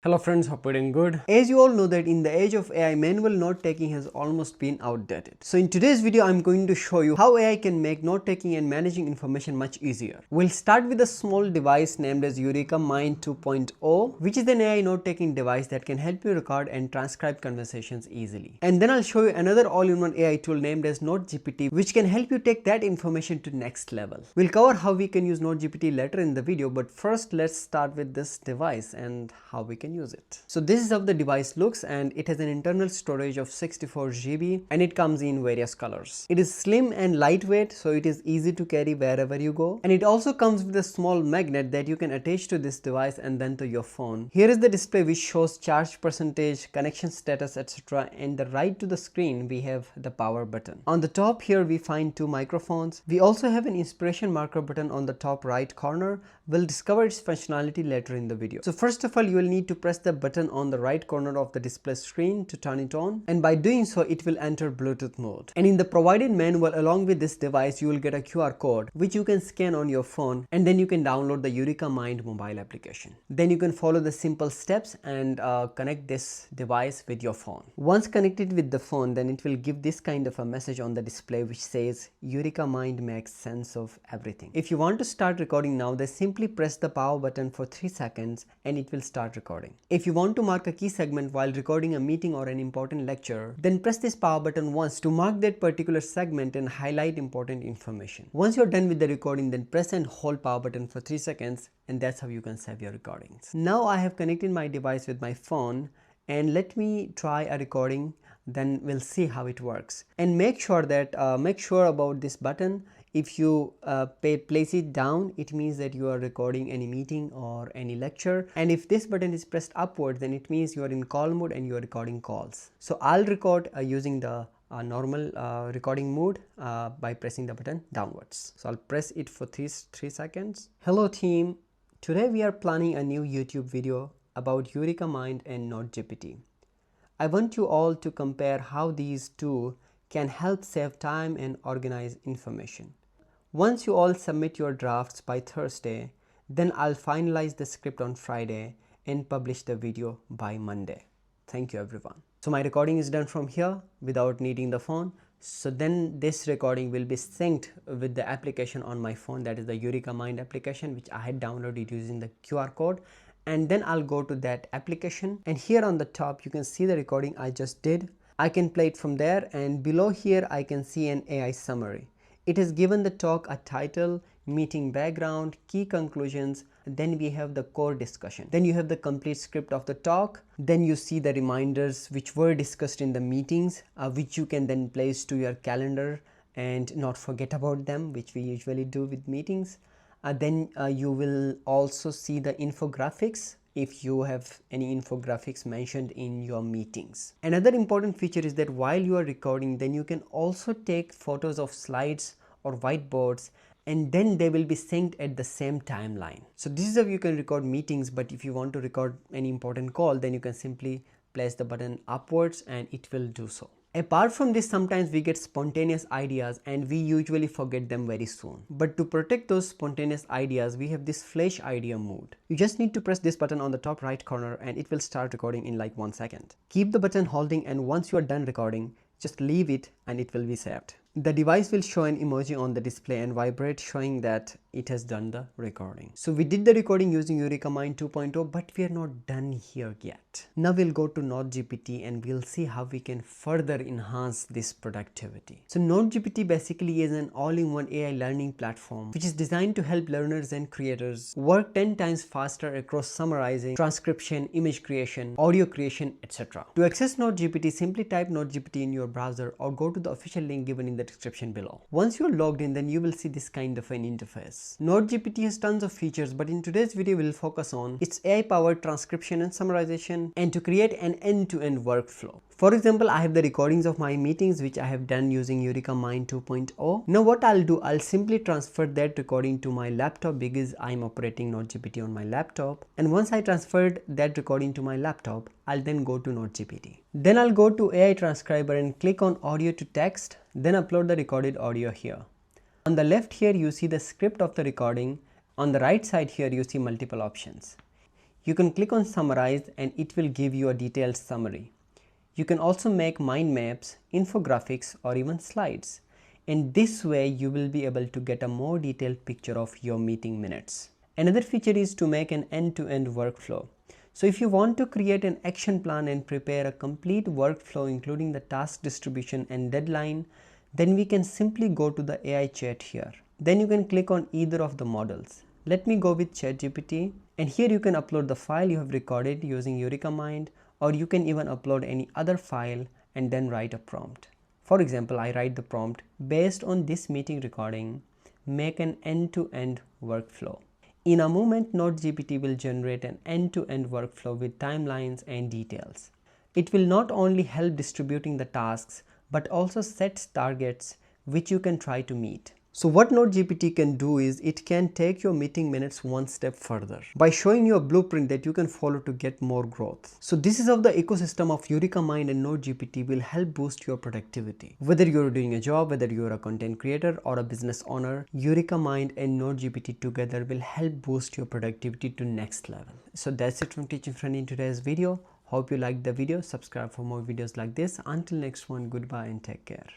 Hello friends, hope you're doing good. As you all know that in the age of AI, manual note taking has almost been outdated. So in today's video, I'm going to show you how AI can make note taking and managing information much easier. We'll start with a small device named as EurekaMind 2.0, which is an AI note taking device that can help you record and transcribe conversations easily. And then I'll show you another all-in-one AI tool named as NoteGPT, which can help you take that information to next level. We'll cover how we can use NoteGPT later in the video, but first let's start with this device and how we can use it. So this is how the device looks, and it has an internal storage of 64 GB and it comes in various colors. It is slim and lightweight, so it is easy to carry wherever you go, and it also comes with a small magnet that you can attach to this device and then to your phone. Here is the display which shows charge percentage, connection status, etc., and the right to the screen we have the power button. On the top here we find two microphones. We also have an inspiration marker button on the top right corner. We'll discover its functionality later in the video. So first of all, you will need to press the button on the right corner of the display screen to turn it on, and by doing so it will enter Bluetooth mode. And in the provided manual along with this device, you will get a QR code which you can scan on your phone, and then you can download the EurekaMind mobile application. Then you can follow the simple steps and connect this device with your phone. Once connected with the phone, then it will give this kind of a message on the display which says EurekaMind makes sense of everything. If you want to start recording now, then simply press the power button for 3 seconds and it will start recording. If you want to mark a key segment while recording a meeting or an important lecture, then press this power button once to mark that particular segment and highlight important information. Once you're done with the recording, then press and hold power button for 3 seconds, and that's how you can save your recordings. Now I have connected my device with my phone, and let me try a recording, then we'll see how it works. And make sure about this button. If you place it down, it means that you are recording any meeting or any lecture, and if this button is pressed upward, then it means you are in call mode and you are recording calls. So I'll record using the normal recording mode by pressing the button downwards. So I'll press it for 3 seconds. Hello team, today we are planning a new YouTube video about EurekaMind and NoteGPT. I want you all to compare how these two can help save time and organize information. Once you all submit your drafts by Thursday, then I'll finalize the script on Friday and publish the video by Monday. Thank you everyone. So my recording is done from here without needing the phone. So then this recording will be synced with the application on my phone, that is the EurekaMind application, which I had downloaded using the QR code. And then I'll go to that application, and here on the top you can see the recording I just did. I can play it from there, and below here I can see an AI summary. It has given the talk a title, meeting background, key conclusions, then we have the core discussion. Then you have the complete script of the talk. Then you see the reminders which were discussed in the meetings, which you can then place to your calendar and not forget about them, which we usually do with meetings. Then you will also see the infographics if you have any infographics mentioned in your meetings. Another important feature is that while you are recording, then you can also take photos of slides or whiteboards, and then they will be synced at the same timeline. So this is how you can record meetings, but if you want to record any important call, then you can simply place the button upwards and it will do so. Apart from this, sometimes we get spontaneous ideas and we usually forget them very soon. But to protect those spontaneous ideas, we have this flash idea mode. You just need to press this button on the top right corner and it will start recording in like 1 second. Keep the button holding, and once you are done recording, just leave it and it will be saved. The device will show an emoji on the display and vibrate, showing that it has done the recording. So we did the recording using EurekaMind 2.0, but we are not done here yet. Now we'll go to NoteGPT and we'll see how we can further enhance this productivity. So NoteGPT basically is an all-in-one AI learning platform which is designed to help learners and creators work 10 times faster across summarizing, transcription, image creation, audio creation, etc. To access NoteGPT, simply type NoteGPT in your browser or go to the official link given in the description below. Once you're logged in, then you will see this kind of an interface. NoteGPT has tons of features, but in today's video we'll focus on its AI-powered transcription and summarization, and to create an end-to-end workflow. For example, I have the recordings of my meetings which I have done using EurekaMind 2.0. Now what I'll do, I'll simply transfer that recording to my laptop because I'm operating NoteGPT on my laptop. And once I transferred that recording to my laptop, I'll then go to NoteGPT. Then I'll go to AI transcriber and click on audio to text, then upload the recorded audio here. On the left here you see the script of the recording. On the right side here you see multiple options. You can click on summarize and it will give you a detailed summary. You can also make mind maps, infographics, or even slides. In this way, you will be able to get a more detailed picture of your meeting minutes. Another feature is to make an end-to-end workflow. So if you want to create an action plan and prepare a complete workflow including the task distribution and deadline, then we can simply go to the AI chat here. Then you can click on either of the models. Let me go with ChatGPT, and here you can upload the file you have recorded using EurekaMind, or you can even upload any other file and then write a prompt. For example, I write the prompt, based on this meeting recording, make an end-to-end workflow. In a moment, NoteGPT will generate an end-to-end workflow with timelines and details. It will not only help distributing the tasks, but also sets targets which you can try to meet. So what NoteGPT can do is it can take your meeting minutes one step further by showing you a blueprint that you can follow to get more growth. So this is how the ecosystem of EurekaMind and NoteGPT will help boost your productivity. Whether you're doing a job, whether you're a content creator or a business owner, EurekaMind and NoteGPT together will help boost your productivity to next level. So that's it from Teaching Friend in today's video. Hope you liked the video. Subscribe for more videos like this. Until next one, goodbye and take care.